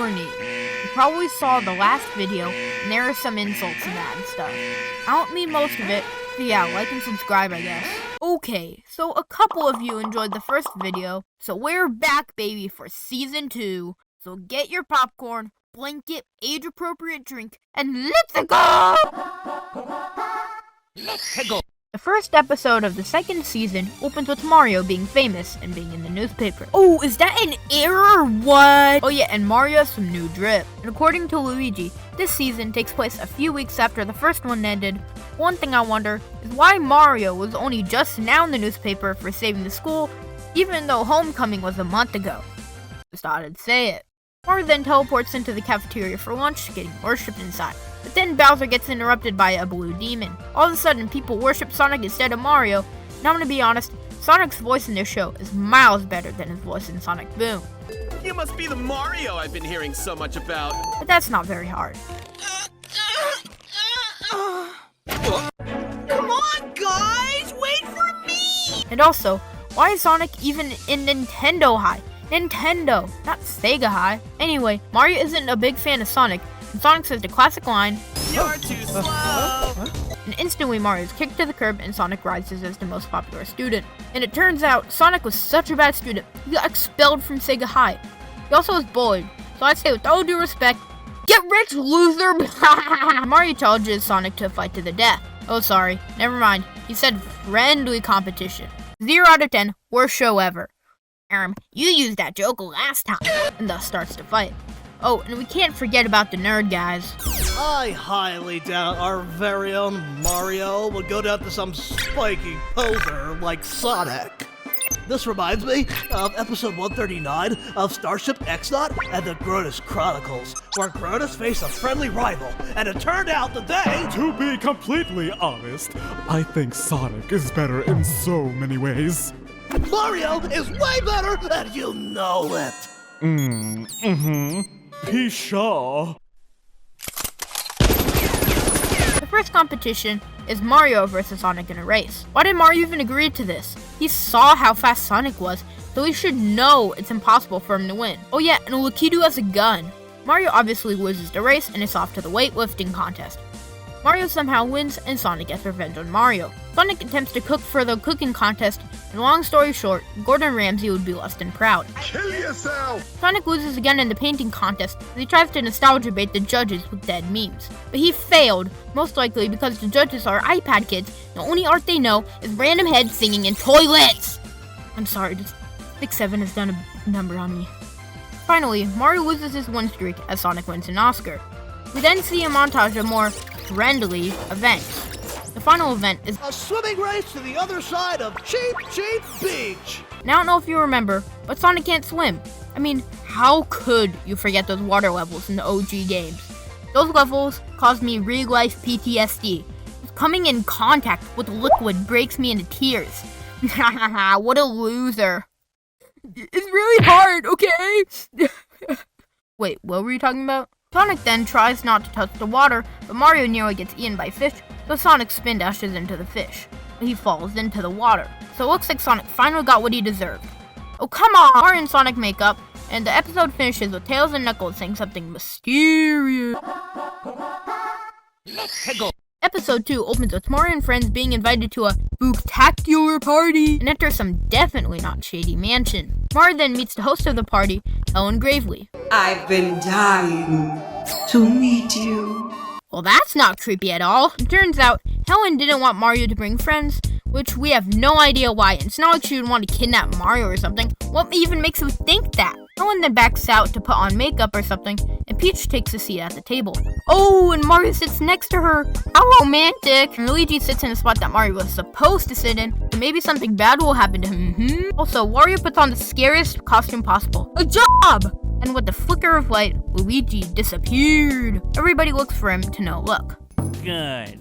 warning. You probably saw the last video, and there are some insults in that and stuff. I don't mean most of it, so yeah, like and subscribe, I guess. Okay, so a couple of you enjoyed the first video, so we're back, baby, for Season 2. So get your popcorn, blanket, age-appropriate drink, and let's go! Let's go! The first episode of the second season opens with Mario being famous and being in the newspaper. Oh, is that an error? What? Oh yeah, and Mario has some new drip. And according to Luigi, this season takes place a few weeks after the first one ended. One thing I wonder is why Mario was only just now in the newspaper for saving the school, even though Homecoming was a month ago. Just thought I'd say it. Mario then teleports into the cafeteria for lunch, getting worshipped inside. But then Bowser gets interrupted by a blue demon. All of a sudden, people worship Sonic instead of Mario. And I'm gonna be honest, Sonic's voice in this show is miles better than his voice in Sonic Boom. You must be the Mario I've been hearing so much about. But that's not very hard. Come on, guys! Wait for me! And also, why is Sonic even in Nintendo High? Nintendo, not Sega High. Anyway, Mario isn't a big fan of Sonic, and Sonic says the classic line, "You're too slow!" And instantly Mario is kicked to the curb and Sonic rises as the most popular student. And it turns out, Sonic was such a bad student, he got expelled from Sega High. He also was bullied, so I'd say with all due respect, get rich, loser! Mario challenges Sonic to a fight to the death. Oh sorry, never mind, he said friendly competition. 0 out of 10, worst show ever. You used that joke last time, and thus starts to fight. Oh, and we can't forget about the nerd guys. I highly doubt our very own Mario would go down to some spiky poser like Sonic. This reminds me of episode 139 of Starship X-Naut and the Grodus Chronicles, where Grodus faced a friendly rival, and it turned out that they... To be completely honest, I think Sonic is better in so many ways. Mario is way better, and you know it! He's sure. The first competition is Mario versus Sonic in a race. Why did Mario even agree to this? He saw how fast Sonic was, so he should know it's impossible for him to win. Oh yeah, and Lakitu has a gun. Mario obviously loses the race and is off to the weightlifting contest. Mario somehow wins and Sonic gets revenge on Mario. Sonic attempts to cook for the cooking contest, and long story short, Gordon Ramsay would be less than proud. Kill yourself! Sonic loses again in the painting contest as he tries to nostalgia bait the judges with dead memes. But he failed, most likely because the judges are iPad kids, and the only art they know is random heads singing in toilets! I'm sorry, just 6-7 has done a number on me. Finally, Mario loses his win streak as Sonic wins an Oscar. We then see a montage of more friendly events. The final event is a swimming race to the other side of Cheap Cheap Beach! Now I don't know if you remember, but Sonic can't swim. I mean, how could you forget those water levels in the OG games? Those levels caused me real-life PTSD. Coming in contact with liquid breaks me into tears. What a loser. It's really hard, okay? Wait, what were you talking about? Sonic then tries not to touch the water, but Mario nearly gets eaten by fish, so Sonic spin dashes into the fish. He falls into the water. So it looks like Sonic finally got what he deserved. Oh come on! Mario and Sonic make up, and the episode finishes with Tails and Knuckles saying something mysterious. Let's go! Episode 2 opens with Mario and friends being invited to a spooktacular party and enter some definitely not shady mansion. Mario then meets the host of the party, Helen Gravely. I've been dying to meet you. Well, that's not creepy at all. It turns out, Helen didn't want Mario to bring friends, which we have no idea why. It's not like she would want to kidnap Mario or something. What even makes you think that? Helen then backs out to put on makeup or something, and Peach takes a seat at the table. Oh, and Mario sits next to her. How romantic! And Luigi sits in a spot that Mario was supposed to sit in, so maybe something bad will happen to him. Also, Wario puts on the scariest costume possible. A job! And with the flicker of light, Luigi disappeared. Everybody looks for him to no look. Good.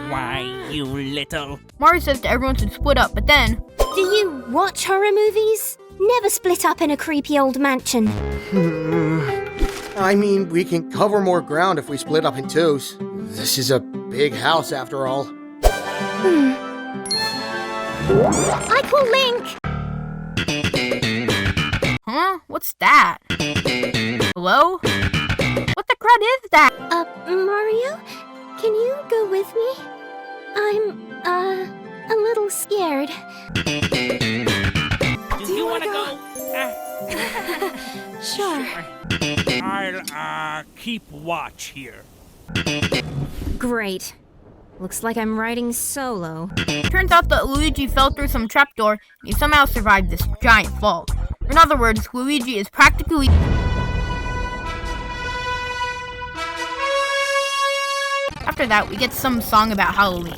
Why, you little... Mario says to everyone to split up, but then... Do you watch horror movies? Never split up in a creepy old mansion. I mean, we can cover more ground if we split up in twos. This is a big house after all. I call Link! What's that? Hello? What the crud is that? Mario? Can you go with me? I'm, a little scared. Do you want to go? Sure. I'll, keep watch here. Great. Looks like I'm riding solo. Turns out that Luigi fell through some trapdoor and he somehow survived this giant fall. In other words, Luigi is practically... After that, we get some song about Halloween.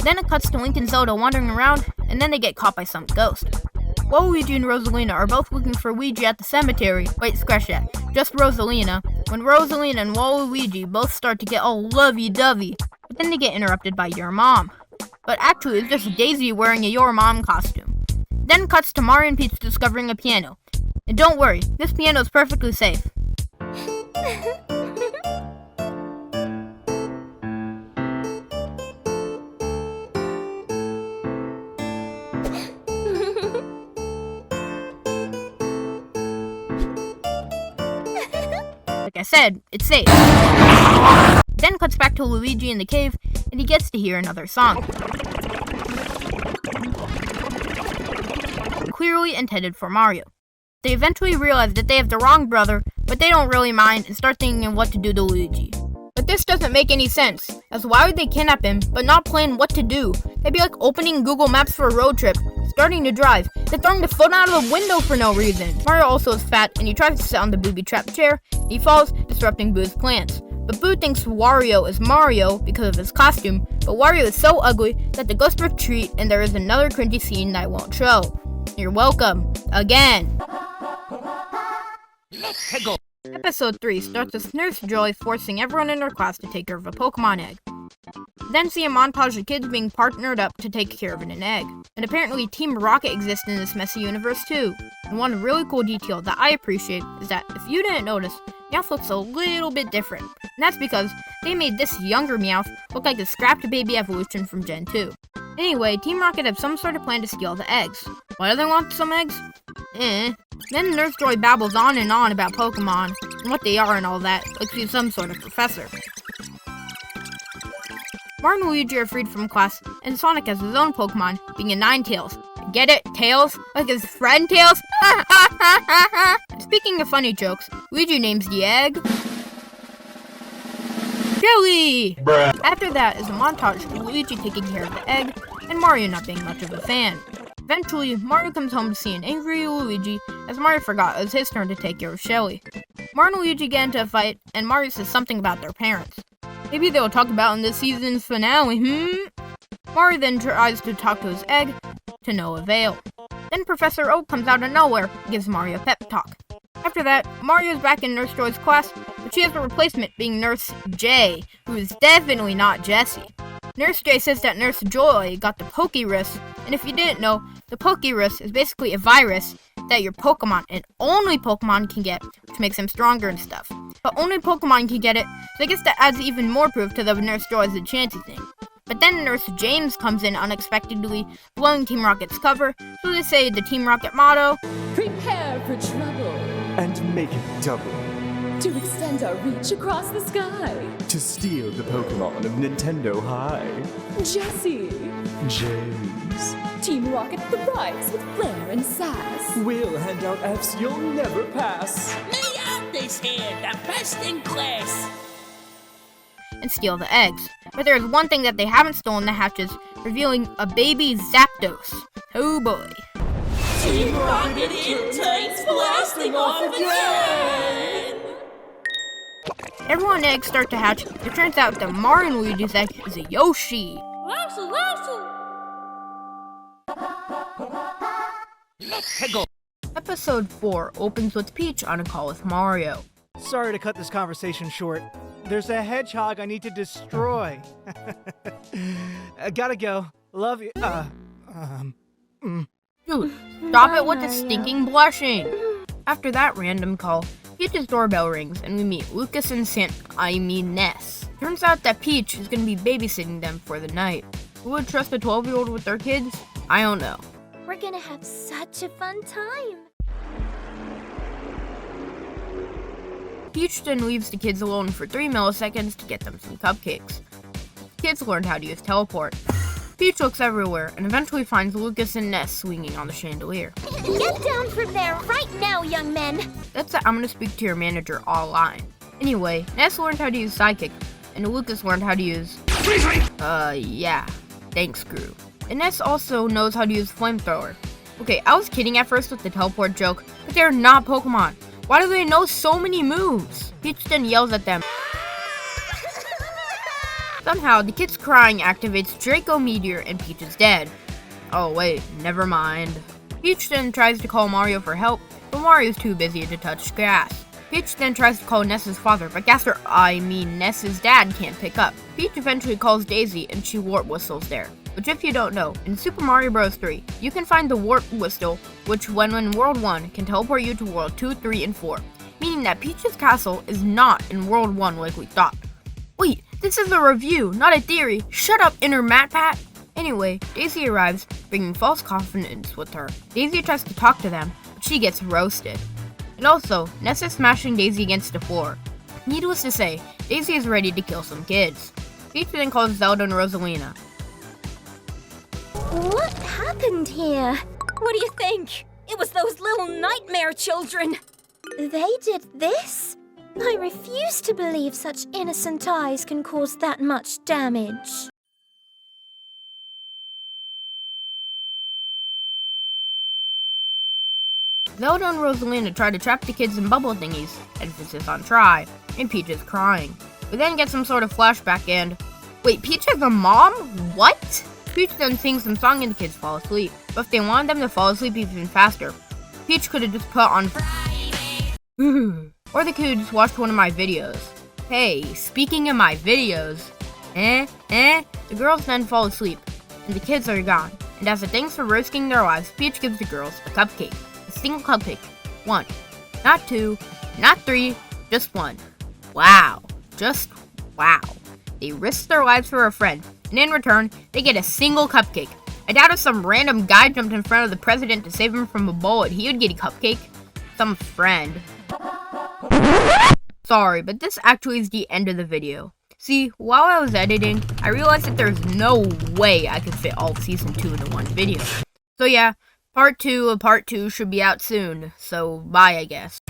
Then it cuts to Link and Zelda wandering around, and then they get caught by some ghost. Waluigi and Rosalina are both looking for Luigi at the cemetery. Wait, scratch that. Just Rosalina. When Rosalina and Waluigi both start to get all lovey-dovey, but then they get interrupted by Your Mom. But actually, it's just Daisy wearing a Your Mom costume. Then cuts to Mario and Peach discovering a piano. And don't worry, this piano is perfectly safe. Like I said, it's safe. Then cuts back to Luigi in the cave, and he gets to hear another song. Clearly intended for Mario. They eventually realize that they have the wrong brother, but they don't really mind and start thinking what to do to Luigi. But this doesn't make any sense, as why would they kidnap him, but not plan what to do? That'd be like opening Google Maps for a road trip, starting to drive, then throwing the phone out of the window for no reason. Mario also is fat, and he tries to sit on the booby-trapped chair. He falls, disrupting Boo's plans. But Boo thinks Wario is Mario because of his costume, but Wario is so ugly that the ghosts retreat, and there is another cringy scene that I won't show. You're welcome. Again. Episode 3 starts with Nurse Joy forcing everyone in her class to take care of a Pokemon egg. Then see a montage of kids being partnered up to take care of an egg. And apparently Team Rocket exists in this messy universe too. And one really cool detail that I appreciate is that if you didn't notice, Meowth looks a little bit different. And that's because they made this younger Meowth look like a scrapped baby evolution from Gen 2. Anyway, Team Rocket have some sort of plan to steal the eggs. Why do they want some eggs? Then Nurse Joy babbles on and on about Pokemon, and what they are and all that, like she's some sort of professor. Mario and Luigi are freed from class, and Sonic has his own Pokemon, being a Ninetales. Get it? Tails? Like his friend Tails? Speaking of funny jokes, Luigi names the egg... Shelly! Bruh. After that is a montage of Luigi taking care of the egg, and Mario not being much of a fan. Eventually, Mario comes home to see an angry Luigi, as Mario forgot it was his turn to take care of Shelly. Mario and Luigi get into a fight, and Mario says something about their parents. Maybe they'll talk about in this season's finale, Mario then tries to talk to his egg, to no avail. Then Professor Oak comes out of nowhere and gives Mario a pep talk. After that, Mario is back in Nurse Joy's class, but she has a replacement being Nurse J, who is definitely not Jessie. Nurse J says that Nurse Joy got the Pokerus, and if you didn't know, the Pokerus is basically a virus that your Pokemon, and only Pokemon, can get, which makes them stronger and stuff. But only Pokemon can get it, so I guess that adds even more proof to the Nurse Joy's enchanting thing. But then Nurse James comes in unexpectedly, blowing Team Rocket's cover, so they say the Team Rocket motto, "Prepare for trouble." And make it double. To extend our reach across the sky. To steal the Pokemon of Nintendo High. Jessie. James. Team Rocket thrives with flair and sass. We'll hand out Fs you'll never pass. Meowth here, the best in class. And steal the eggs. But there's one thing that they haven't stolen the hatches, revealing a baby Zapdos. Oh boy. Team Rocket interns blasting off again! Everyone eggs start to hatch. It turns out that Mario and Luigi's egg is a Yoshi. Episode 4 opens with Peach on a call with Mario. Sorry to cut this conversation short. There's a hedgehog I need to destroy. I gotta go. Love you. Dude, stop it with the stinking blushing. After that random call, Peach's doorbell rings and we meet Lucas and Ness. Turns out that Peach is going to be babysitting them for the night. Who would trust a 12-year-old with their kids? I don't know. We're gonna have such a fun time. Peach then leaves the kids alone for 3 milliseconds to get them some cupcakes. Kids learned how to use teleport. Peach looks everywhere and eventually finds Lucas and Ness swinging on the chandelier. Get down from there right now, young men! That's a "I'm gonna speak to your manager" all line. Anyway, Ness learned how to use Sidekick, and Lucas learned how to use... yeah. Thanks, Gru. And Ness also knows how to use Flamethrower. Okay, I was kidding at first with the teleport joke, but they're not Pokemon. Why do they know so many moves? Peach then yells at them. Somehow, the kids crying activates Draco Meteor and Peach is dead. Oh wait, never mind. Peach then tries to call Mario for help, but Mario's too busy to touch grass. Peach then tries to call Ness's father, but Ness's dad can't pick up. Peach eventually calls Daisy and she warp whistles there. Which, if you don't know, in Super Mario Bros. 3, you can find the warp whistle, which when in World 1 can teleport you to World 2, 3, and 4. Meaning that Peach's castle is not in World 1 like we thought. Wait, this is a review, not a theory. Shut up, inner MatPat. Anyway, Daisy arrives, bringing false confidence with her. Daisy tries to talk to them, but she gets roasted. And also, Ness is smashing Daisy against the floor. Needless to say, Daisy is ready to kill some kids. Peach then calls Zelda and Rosalina. What happened here? What do you think? It was those little nightmare children. They did this? I refuse to believe such innocent eyes can cause that much damage. Zelda and Rosalina try to trap the kids in bubble thingies, emphasis on try, and Peach is crying. We then get some sort of flashback and... Wait, Peach has a mom? What? Peach then sings some song and the kids fall asleep. But if they wanted them to fall asleep even faster, Peach could have just put on Friday. Or they could have just watched one of my videos. Hey, speaking of my videos, the girls then fall asleep, and the kids are gone. And as a thanks for risking their lives, Peach gives the girls a cupcake. A single cupcake. 1. Not 2, not 3, just 1. Wow. Just wow. They risked their lives for a friend, and in return, they get a single cupcake. I doubt if some random guy jumped in front of the president to save him from a bullet, he would get a cupcake. Some friend. Sorry, but this actually is the end of the video. See, while I was editing, I realized that there's no way I could fit all of Season 2 into one video. So yeah, Part 2 of Part 2 should be out soon, so bye I guess.